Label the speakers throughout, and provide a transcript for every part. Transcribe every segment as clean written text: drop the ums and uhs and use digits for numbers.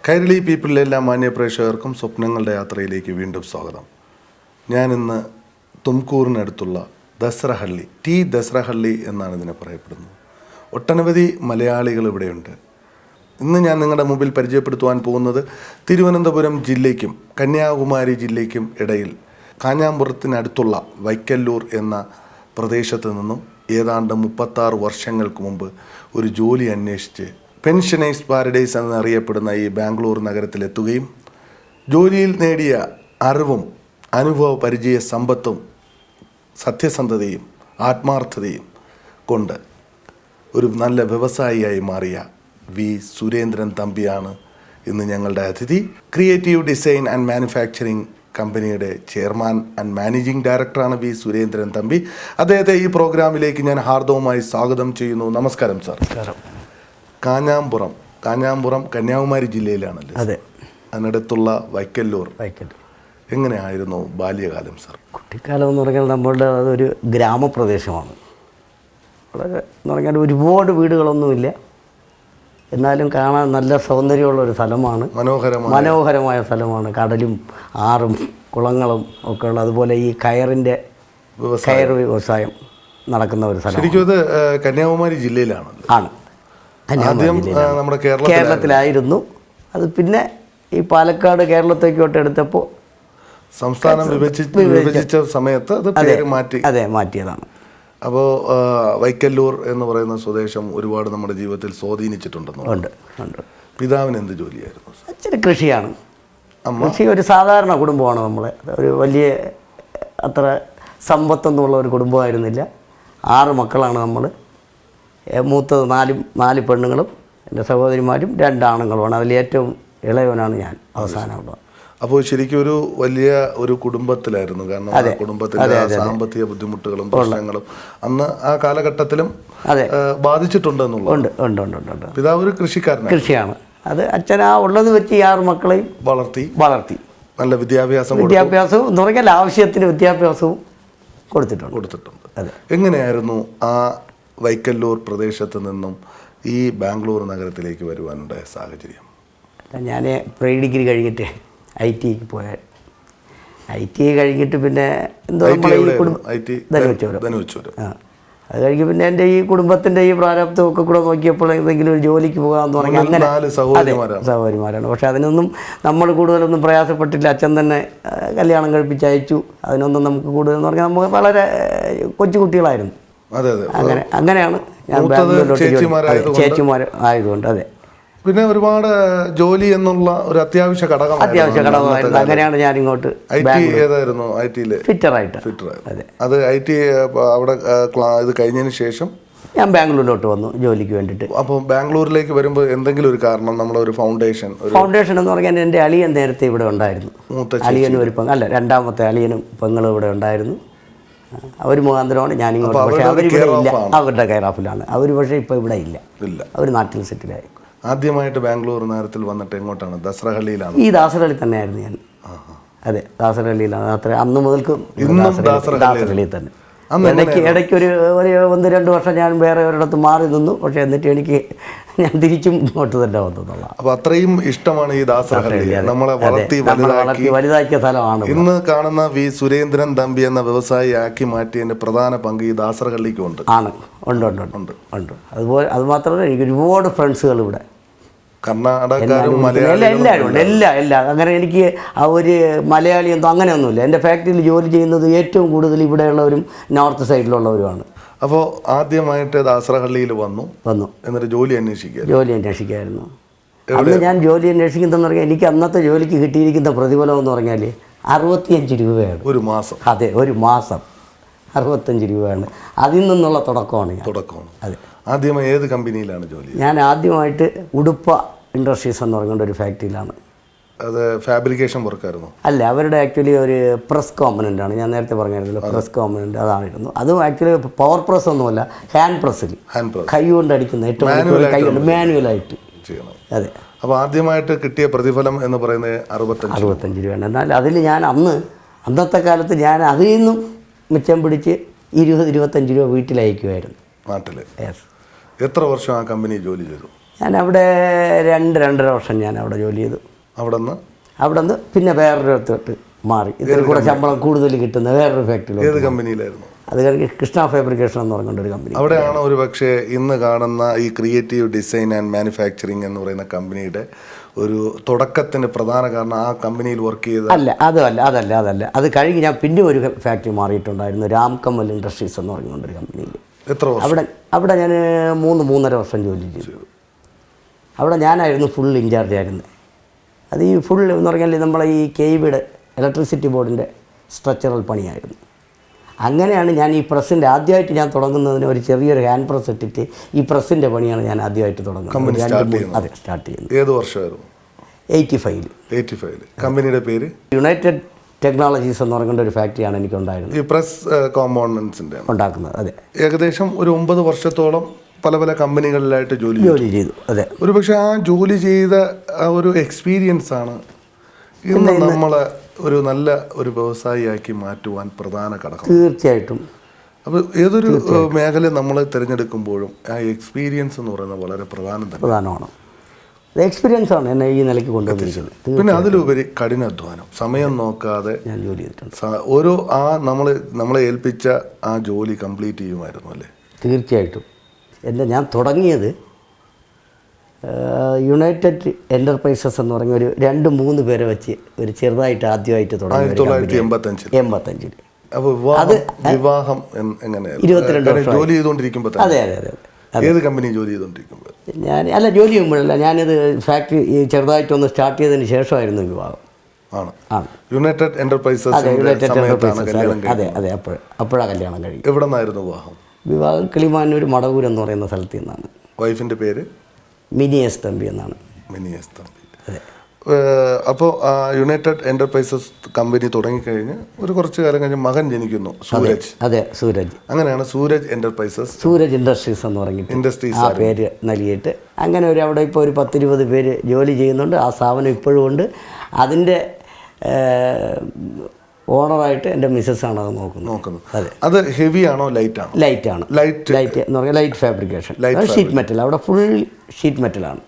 Speaker 1: കൈരളി പീപ്പിളിലെ എല്ലാ മാന്യ പ്രേക്ഷകർക്കും സ്വപ്നങ്ങളുടെ യാത്രയിലേക്ക് വീണ്ടും സ്വാഗതം. ഞാനിന്ന് തുംകൂറിനടുത്തുള്ള ദസ്രഹള്ളി, ദസ്രഹള്ളി എന്നാണ് ഇതിനെ പറയപ്പെടുന്നത്. ഒട്ടനവധി മലയാളികൾ ഇവിടെയുണ്ട്. ഇന്ന് ഞാൻ നിങ്ങളുടെ മുമ്പിൽ പരിചയപ്പെടുത്തുവാൻ പോകുന്നത് തിരുവനന്തപുരം ജില്ലയ്ക്കും കന്യാകുമാരി ജില്ലയ്ക്കും ഇടയിൽ കാഞ്ഞാമ്പുറത്തിനടുത്തുള്ള വൈക്കല്ലൂർ എന്ന പ്രദേശത്ത് നിന്നും ഏതാണ്ട് 36 വർഷങ്ങൾക്ക് മുമ്പ് ഒരു ജോലി അന്വേഷിച്ച് പെൻഷനേഴ്സ് പാരഡൈസ് എന്നറിയപ്പെടുന്ന ഈ ബാംഗ്ലൂർ നഗരത്തിലെത്തുകയും ജോലിയിൽ നേടിയ അറിവും അനുഭവ പരിചയ സമ്പത്തും സത്യസന്ധതയും ആത്മാർത്ഥതയും കൊണ്ട് ഒരു നല്ല വ്യവസായിയായി മാറിയ വി സുരേന്ദ്രൻ തമ്പിയാണ് ഇന്ന് ഞങ്ങളുടെ അതിഥി. ക്രിയേറ്റീവ് ഡിസൈൻ ആൻഡ് മാനുഫാക്ചറിങ് കമ്പനിയുടെ ചെയർമാൻ ആൻഡ് മാനേജിംഗ് ഡയറക്ടറാണ് വി സുരേന്ദ്രൻ തമ്പി. അദ്ദേഹത്തെ ഈ പ്രോഗ്രാമിലേക്ക് ഞാൻ ഹാർദവമായി സ്വാഗതം ചെയ്യുന്നു. നമസ്കാരം സാർ. കാഞ്ഞാമ്പുറം കന്യാകുമാരി ജില്ലയിലാണല്ലേ?
Speaker 2: അതെ.
Speaker 1: അതിനടുത്തുള്ള വൈക്കല്ലൂർ. എങ്ങനെയായിരുന്നു ബാല്യകാലം സാർ?
Speaker 2: കുട്ടിക്കാലം എന്ന് പറഞ്ഞാൽ നമ്മളുടെ അതൊരു ഗ്രാമപ്രദേശമാണ്. വളരെ എന്ന് പറഞ്ഞാൽ ഒരുപാട് വീടുകളൊന്നുമില്ല, എന്നാലും കാണാൻ നല്ല സൗന്ദര്യമുള്ള ഒരു സ്ഥലമാണ്. മനോഹരമായ സ്ഥലമാണ്. കടലും ആറും കുളങ്ങളും ഒക്കെ ഉള്ള, അതുപോലെ ഈ കയർ വ്യവസായം നടക്കുന്ന ഒരു സ്ഥലം.
Speaker 1: ശരിക്കും അത് കന്യാകുമാരി ജില്ലയിലാണ്. നമ്മുടെ
Speaker 2: കേരളത്തിലായിരുന്നു. അത് പിന്നെ ഈ പാലക്കാട് കേരളത്തേക്കോട്ട് എടുത്തപ്പോൾ
Speaker 1: സംസ്ഥാനം വിഭജിച്ച സമയത്ത് അത് പേര് മാറ്റി.
Speaker 2: അതെ, മാറ്റിയതാണ്.
Speaker 1: അപ്പോൾ വൈക്കല്ലൂർ എന്ന് പറയുന്ന സ്വദേശം ഒരുപാട് നമ്മുടെ ജീവിതത്തിൽ സ്വാധീനിച്ചിട്ടുണ്ടെന്ന്.
Speaker 2: ഉണ്ട്.
Speaker 1: പിതാവിന് എന്ത് ജോലിയായിരുന്നു?
Speaker 2: അച്ഛന് കൃഷിയാണ്. കൃഷി ഒരു സാധാരണ കുടുംബമാണ്. നമ്മളെ ഒരു വലിയ അത്ര സമ്പത്തൊന്നുമുള്ള ഒരു കുടുംബമായിരുന്നില്ല. 6 മക്കളാണ് നമ്മൾ. മൂത്തത് 4 പെണ്ണുങ്ങളും എൻ്റെ സഹോദരിമാരും 2 ആണുങ്ങളുമാണ്. അതിൽ ഏറ്റവും ഇളയവനാണ് ഞാൻ, അവസാനമുള്ളത്.
Speaker 1: അപ്പോൾ ശരിക്കും ഒരു വലിയ ഒരു കുടുംബത്തിലായിരുന്നു. കാരണം ആ കുടുംബത്തിൻ്റെ സാമ്പത്തിക ബുദ്ധിമുട്ടുകളും പ്രശ്നങ്ങളും അന്ന് ആ കാലഘട്ടത്തിലും ബാധിച്ചിട്ടുണ്ടെന്നുള്ളത്.
Speaker 2: ഉണ്ട്.
Speaker 1: പിതാവ് ഒരു കൃഷിയാണ്.
Speaker 2: അത് അച്ഛനാ ഉള്ളത് വെച്ച് ഈ 6 മക്കളെയും വളർത്തി
Speaker 1: നല്ല വിദ്യാഭ്യാസവും
Speaker 2: എന്ന് പറഞ്ഞാൽ ആവശ്യത്തിന് വിദ്യാഭ്യാസവും കൊടുത്തിട്ടുണ്ട്.
Speaker 1: അതെ. എങ്ങനെയായിരുന്നു ആ വൈക്കല്ലൂർ പ്രദേശത്ത് നിന്നും ഈ ബാംഗ്ലൂർ നഗരത്തിലേക്ക് വരുവാനുണ്ടായ സാഹചര്യം?
Speaker 2: ഞാൻ പ്രീ ഡിഗ്രി കഴിഞ്ഞിട്ട് IT പോയ. IT കഴിഞ്ഞിട്ട് പിന്നെ
Speaker 1: ധനുവച്ചൂർ.
Speaker 2: അത് കഴിഞ്ഞ് പിന്നെ എൻ്റെ ഈ കുടുംബത്തിൻ്റെ ഈ പ്രാരാബ്ദമൊക്കെ കൂടെ നോക്കിയപ്പോൾ എന്തെങ്കിലും ഒരു ജോലിക്ക് പോകാമെന്ന് പറഞ്ഞാൽ അങ്ങനെ സഹോദരിമാരാണ്. പക്ഷെ അതിനൊന്നും നമ്മൾ കൂടുതലൊന്നും പ്രയാസപ്പെട്ടില്ല. അച്ഛൻ തന്നെ കല്യാണം കഴിപ്പിച്ച് അയച്ചു. അതിനൊന്നും നമുക്ക് കൂടുതലെന്ന് പറഞ്ഞാൽ നമുക്ക് വളരെ കൊച്ചു കുട്ടികളായിരുന്നു. അങ്ങനെയാണ് ഞാൻ ബാംഗ്ലൂരിലോട്ട് ചേച്ചിമാർ ആയതുകൊണ്ട്. അതെ.
Speaker 1: പിന്നെ ഒരുപാട് ജോലി എന്നുള്ള ഒരു അത്യാവശ്യ ഘടകമായിരുന്നു.
Speaker 2: അങ്ങനെയാണ് ഞാൻ ഇങ്ങോട്ട്.
Speaker 1: ഏതായിരുന്നു?
Speaker 2: ഫിറ്ററായിട്ട്.
Speaker 1: അത് IT അവിടെ ഇത് കഴിഞ്ഞതിന് ശേഷം
Speaker 2: ഞാൻ ബാംഗ്ലൂരിലോട്ട് വന്നു ജോലിക്ക് വേണ്ടിയിട്ട്.
Speaker 1: അപ്പോൾ ബാംഗ്ലൂരിലേക്ക് വരുമ്പോൾ എന്തെങ്കിലും ഒരു കാരണം, നമ്മളൊരു ഫൗണ്ടേഷൻ
Speaker 2: എന്ന് പറഞ്ഞാൽ എൻ്റെ അളിയൻ നേരത്തെ ഇവിടെ ഉണ്ടായിരുന്നു. അളിയനും ഒരു രണ്ടാമത്തെ അളിയനും പെങ്ങളും ഇവിടെ ഉണ്ടായിരുന്നു. അവർ മുഖാന്തരമാണ് ഞാനിങ്ങോട്ട്. പക്ഷേ അവരിവിടെ ഇല്ല, അവരുടെ കെയർ-ഓഫിലാണ് അവർ. പക്ഷേ ഇപ്പോൾ ഇവിടെ ഇല്ല, അവർ നാട്ടിൽ സെറ്റിലായി.
Speaker 1: ആദ്യമായിട്ട് ബാംഗ്ലൂർ നഗരത്തിൽ വന്നിട്ട് എങ്ങോട്ടാണ്? ദസ്രഹള്ളിയിലാണ്.
Speaker 2: ഈ ദാസരഹള്ളി തന്നെയായിരുന്നു ഞാൻ. അതെ, ദാസരഹള്ളിയിലാണ്. അത്ര അന്ന് മുതൽക്ക് ദാസരഹള്ളിയിൽ തന്നെ. ഇടയ്ക്ക് ഒരു 1-2 വർഷം ഞാൻ വേറെ ഒരിടത്ത് മാറി നിന്നു. പക്ഷേ എന്നിട്ട് ഞാൻ തിരിച്ചും ഇങ്ങോട്ട് തന്നെ വന്നതുള്ള.
Speaker 1: അപ്പോൾ അത്രയും ഇഷ്ടമാണ് ഈ ദാസരഹള്ളി. നമ്മളെ വളർത്തി
Speaker 2: വലുതാക്കിയ സ്ഥലമാണ്.
Speaker 1: ഇന്ന് കാണുന്ന വി സുരേന്ദ്രൻ തമ്പി എന്ന വ്യവസായി ആക്കി മാറ്റിയതിൻ്റെ പ്രധാന പങ്ക് ഈ ദാസരഹള്ളിക്ക് ഉണ്ട്.
Speaker 2: ഉണ്ട്. അതുപോലെ അത് മാത്രമല്ല, എനിക്ക് ഒരുപാട് ഫ്രണ്ട്സുകൾ ഇവിടെ,
Speaker 1: കർണാടകക്കാരും
Speaker 2: എല്ലാവരും ഉണ്ട്. എല്ലാം അങ്ങനെ എനിക്ക് ആ ഒരു മലയാളി എന്തോ അങ്ങനെയൊന്നുമില്ല. എൻ്റെ ഫാക്ടറിയിൽ ജോലി ചെയ്യുന്നത് ഏറ്റവും കൂടുതൽ ഇവിടെയുള്ളവരും നോർത്ത് സൈഡിലുള്ളവരുമാണ്.
Speaker 1: അപ്പോൾ ആദ്യമായിട്ട് ദാസരഹള്ളിയിൽ വന്നു. എന്നിട്ട് ജോലി
Speaker 2: അന്വേഷിക്കായിരുന്നു. അന്ന് ഞാൻ ജോലി അന്വേഷിക്കുന്നതെന്ന് പറഞ്ഞാൽ എനിക്ക് അന്നത്തെ ജോലിക്ക് കിട്ടിയിരിക്കുന്ന പ്രതിഫലം എന്ന് പറഞ്ഞാൽ 65 രൂപയാണ് ഒരു മാസം. അതെ, ഒരു മാസം 65 രൂപയാണ്. അതിൽ നിന്നുള്ള തുടക്കമാണ്. അതെ.
Speaker 1: ആദ്യമായി ഏത് കമ്പനിയിലാണ് ജോലി?
Speaker 2: ഞാൻ ആദ്യമായിട്ട് ഉടുപ്പ ഇൻഡസ്ട്രീസ് എന്ന് പറഞ്ഞുകൊണ്ട് ഒരു ഫാക്ടറിയിലാണ്.
Speaker 1: അത് ഫാബ്രിക്കേഷൻ വർക്കായിരുന്നു?
Speaker 2: അല്ല, അവരുടെ ആക്ച്വലി ഒരു പ്രസ് കോമ്പനൻ്റ് ആണ്. ഞാൻ നേരത്തെ പറഞ്ഞായിരുന്നല്ലോ, പ്രസ് കോമ്പനൻ്റ് അതായിരുന്നു. അതും ആക്ച്വലി പവർ പ്രസ് ഒന്നുമല്ല, ഹാൻഡ് പ്രസ്സിൽ കൈ കൊണ്ട് അടിക്കുന്ന, ഏറ്റവും കൈ കൊണ്ട് മാനുവലായിട്ട് ചെയ്യണം. അതെ.
Speaker 1: അപ്പോൾ ആദ്യമായിട്ട് കിട്ടിയ പ്രതിഫലം എന്ന് പറയുന്നത് 65
Speaker 2: രൂപയാണ്. എന്നാൽ അതിൽ ഞാൻ അന്നത്തെ കാലത്ത് ഞാൻ അതിൽ നിന്നും മിച്ചം പിടിച്ച് 20-25 രൂപ വീട്ടിലയക്കുമായിരുന്നു.
Speaker 1: നാട്ടിൽ. എത്ര വർഷം ആ കമ്പനി ജോലി ചെയ്തു?
Speaker 2: ഞാനവിടെ 2-2.5 വർഷം ഞാൻ അവിടെ ജോലി ചെയ്തു.
Speaker 1: അവിടെ
Speaker 2: നിന്ന് പിന്നെ വേറൊരിടത്തോട്ട് മാറി. ഇതിൽ കൂടെ ശമ്പളം കൂടുതൽ കിട്ടുന്ന വേറൊരു ഫാക്ടറിയിൽ.
Speaker 1: ഏത് കമ്പനിയിലായിരുന്നു?
Speaker 2: അത് കഴിഞ്ഞ് കൃഷ്ണ ഫാബ്രിക്കേഷൻ എന്ന് പറഞ്ഞുകൊണ്ട് ഒരു കമ്പനി.
Speaker 1: അവിടെയാണ് ഒരു പക്ഷേ ഇന്ന് കാണുന്ന ഈ ക്രിയേറ്റീവ് ഡിസൈൻ ആൻഡ് മാനുഫാക്ചറിങ് എന്ന് പറയുന്ന കമ്പനിയുടെ ഒരു തുടക്കത്തിന് പ്രധാന കാരണം ആ കമ്പനിയിൽ വർക്ക് ചെയ്ത?
Speaker 2: അതല്ല. അത് കഴിഞ്ഞ് ഞാൻ പിന്നെ ഒരു ഫാക്ടറി മാറിയിട്ടുണ്ടായിരുന്നു, രാംകമൽ ഇൻഡസ്ട്രീസ് എന്ന് പറഞ്ഞുകൊണ്ടൊരു കമ്പനിയിൽ.
Speaker 1: എത്ര വർഷം?
Speaker 2: അവിടെ ഞാൻ 3-3.5 വർഷം ജോലി ചെയ്തു. അവിടെ ഞാനായിരുന്നു ഫുൾ ഇൻചാർജ് ആയിരുന്നത്. അത് ഈ ഫുൾ എന്ന് പറഞ്ഞാൽ നമ്മളെ ഈ KEBയുടെ ഇലക്ട്രിസിറ്റി ബോർഡിൻ്റെ സ്ട്രക്ചറൽ പണിയായിരുന്നു. അങ്ങനെയാണ് ഞാൻ ഈ പ്രസ്സിൻ്റെ ആദ്യമായിട്ട് ഞാൻ തുടങ്ങുന്നതിന് ഒരു ചെറിയൊരു ഹാൻഡ് പ്രസ് ഇട്ടിട്ട് ഈ പ്രസ്സിൻ്റെ പണിയാണ് ഞാൻ ആദ്യമായിട്ട് തുടങ്ങുന്നത്. അതെ, സ്റ്റാർട്ട് ചെയ്യുന്നത്.
Speaker 1: ഏത് വർഷമായിരുന്നു?
Speaker 2: 85.
Speaker 1: കമ്പനിയുടെ പേര്
Speaker 2: യുണൈറ്റഡ് ടെക്നോളജീസ് എന്ന് പറയുന്ന ഒരു ഫാക്ടറിയാണ് എനിക്കുണ്ടായിരുന്നത്.
Speaker 1: ഈ പ്രസ് കോമ്പോണൻസിൻ്റെ
Speaker 2: ഉണ്ടാക്കുന്നത്. അതെ,
Speaker 1: ഏകദേശം ഒരു 9 വർഷത്തോളം പല കമ്പനികളിലായിട്ട് ജോലി
Speaker 2: ചെയ്തു. അതെ,
Speaker 1: ഒരു പക്ഷേ ആ ജോലി ചെയ്ത ഒരു എക്സ്പീരിയൻസ് ആണ് ഇന്ന് നമ്മളെ ഒരു നല്ല ഒരു വ്യവസായിയാക്കി മാറ്റുവാൻ പ്രധാന ഘടകം.
Speaker 2: തീർച്ചയായിട്ടും.
Speaker 1: അപ്പോൾ ഏതൊരു മേഖല നമ്മൾ തിരഞ്ഞെടുക്കുമ്പോഴും ആ എക്സ്പീരിയൻസ് എന്ന് പറയുന്നത് വളരെ പ്രധാനമാണ്.
Speaker 2: എക്സ്പീരിയൻസ് ആണ് എന്നെ ഈ നിലയ്ക്ക് കൊണ്ടുവന്നിരിക്കുന്നത്.
Speaker 1: പിന്നെ അതിലുപരി കഠിനാധ്വാനം, സമയം നോക്കാതെ
Speaker 2: ഞാൻ ജോലി ചെയ്തിട്ടുണ്ട്.
Speaker 1: ഓരോ നമ്മളെ ഏൽപ്പിച്ച ആ ജോലി കംപ്ലീറ്റ് ചെയ്യുമായിരുന്നു അല്ലേ?
Speaker 2: തീർച്ചയായിട്ടും. ഞാൻ തുടങ്ങിയത് യുണൈറ്റഡ് എൻ്റർപ്രൈസസ് എന്ന് പറഞ്ഞ ഒരു 2-3 പേരെ വെച്ച് ഒരു ചെറുതായിട്ട് ആദ്യമായിട്ട് തുടങ്ങി 1985.
Speaker 1: അത് വിവാഹം എങ്ങനെയായിരുന്നു?
Speaker 2: 22 വർഷം
Speaker 1: ജോലി ചെയ്തുകൊണ്ടിരിക്കുമ്പോൾ? അതെ. ഏത് കമ്പനി ജോലി ചെയ്തുകൊണ്ടിരിക്കുമ്പോൾ?
Speaker 2: ജോലി ചെയ്യുമ്പോഴല്ല, ഞാനിത് ഫാക്ടറി ചെറുതായിട്ടൊന്ന് സ്റ്റാർട്ട് ചെയ്തതിന് ശേഷമായിരുന്നു വിവാഹം.
Speaker 1: ആണ് യുണൈറ്റഡ് എൻ്റർപ്രൈസസ്.
Speaker 2: അതെ, അപ്പോഴാണ് കല്യാണം കഴിയും.
Speaker 1: എവിടെ നിന്നായിരുന്നു
Speaker 2: വിവാഹം? കിളിമാനൂർ മടവൂർ എന്ന് പറയുന്ന സ്ഥലത്ത് നിന്നാണ്.
Speaker 1: വൈഫിൻ്റെ പേര്?
Speaker 2: മിനി എസ് തമ്പി എന്നാണ്.
Speaker 1: അതെ. അപ്പോൾ യുണൈറ്റഡ് എൻ്റർപ്രൈസസ് കമ്പനി തുടങ്ങിക്കഴിഞ്ഞ് ഒരു കുറച്ച് കാലം കഴിഞ്ഞ് മകൻ ജനിക്കുന്നു, സൂരജ്.
Speaker 2: അതെ, സൂരജ്.
Speaker 1: അങ്ങനെയാണ് സൂരജ്
Speaker 2: ഇൻഡസ്ട്രീസ് എന്ന് പറഞ്ഞിട്ട് ആ പേര് നൽകിയിട്ട് അങ്ങനെ അവിടെ ഇപ്പോൾ ഒരു 10-20 പേര് ജോലി ചെയ്യുന്നുണ്ട്. ആ സ്ഥാപനം ഇപ്പോഴും ഉണ്ട്. അതിൻ്റെ ഓണറായിട്ട് എൻ്റെ മിസ്സസ്സാണ് അത് നോക്കുന്നത്. അതെ.
Speaker 1: അത് ഹെവി ആണോ ലൈറ്റ് ആണോ?
Speaker 2: ലൈറ്റ് എന്ന് പറഞ്ഞാൽ ലൈറ്റ് ഫാബ്രിക്കേഷൻ, ഷീറ്റ് മെറ്റൽ. അവിടെ ഫുൾ ഷീറ്റ് മെറ്റലാണ്.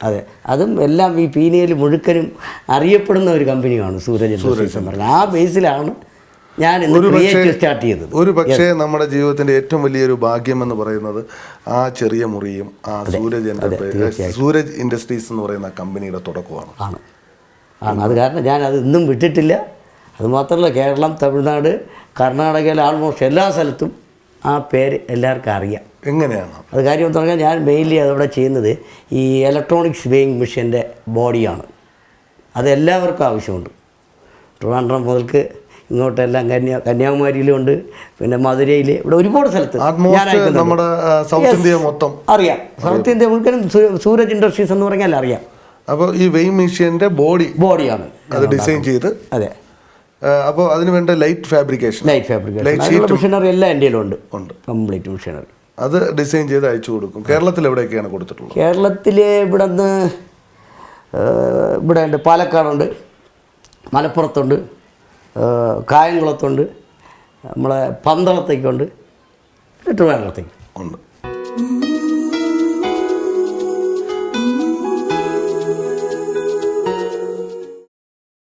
Speaker 2: അതെ, അതും എല്ലാം ഈ പീനിയയിൽ മുഴുക്കനും അറിയപ്പെടുന്ന ഒരു കമ്പനിയാണ് സൂരജ് ഇൻഡസ്ട്രീസ് എന്ന് പറഞ്ഞാൽ. ആ ബേസിലാണ് ഞാൻ സ്റ്റാർട്ട് ചെയ്തത്.
Speaker 1: ഒരു പക്ഷേ നമ്മുടെ ജീവിതത്തിൻ്റെ ഏറ്റവും വലിയൊരു ഭാഗ്യം എന്ന് പറയുന്നത് ആ ചെറിയ മുറിയും ആ സൂരജ് ഇൻഡസ്ട്രീസ് എന്ന് പറയുന്ന കമ്പനിയുടെ തുടക്കമാണ്.
Speaker 2: അത് കാരണം ഞാൻ അത് ഇന്നും വിട്ടിട്ടില്ല. അതുമാത്രമല്ല, കേരളം, തമിഴ്നാട്, കർണാടകയിൽ ആൾമോസ്റ്റ് എല്ലാ സ്ഥലത്തും ആ പേര് എല്ലാവർക്കും അറിയാം.
Speaker 1: എങ്ങനെയാണ്
Speaker 2: അത് കാര്യം എന്ന് പറഞ്ഞാൽ ഞാൻ മെയിൻലി അതവിടെ ചെയ്യുന്നത് ഈ ഇലക്ട്രോണിക്സ് വെയിങ് മെഷീൻ്റെ ബോഡിയാണ്. അത് എല്ലാവർക്കും ആവശ്യമുണ്ട്. ട്രിവാൻഡ്രം മുതൽക്ക് ഇങ്ങോട്ടെല്ലാം കന്യാകുമാരിയിലുണ്ട്, പിന്നെ മധുരയിൽ, ഇവിടെ ഒരുപാട് സ്ഥലത്ത്
Speaker 1: നമ്മുടെ സൗത്ത് ഇന്ത്യ മൊത്തം അറിയാം.
Speaker 2: സൗത്ത് ഇന്ത്യ മുഴുവനും സൂരജ് ഇൻഡസ്ട്രീസ് എന്ന് പറഞ്ഞാൽ അറിയാം.
Speaker 1: അപ്പോൾ ഈ വെയിങ് മെഷീൻ്റെ ബോഡിയാണ് അത് ഡിസൈൻ ചെയ്ത്.
Speaker 2: അതെ.
Speaker 1: അപ്പോൾ അതിന് വേണ്ട ലൈറ്റ് ഫാബ്രിക്കേഷൻ
Speaker 2: മെഷീനറി എല്ലാം എൻ്റെ ഉണ്ട്. കംപ്ലീറ്റ് മെഷീനറി
Speaker 1: അത് ഡിസൈൻ ചെയ്ത് അയച്ചു കൊടുക്കും. കേരളത്തിൽ എവിടെയൊക്കെയാണ് കൊടുത്തിട്ടുള്ളത്?
Speaker 2: കേരളത്തിൽ ഇവിടെ ഉണ്ട്, പാലക്കാടുണ്ട്, മലപ്പുറത്തുണ്ട്, കായംകുളത്തുണ്ട്, നമ്മളെ പന്തളത്തേക്കുണ്ട്, ട്രിവാൻഡ്രത്തേക്ക്
Speaker 1: ഉണ്ട്.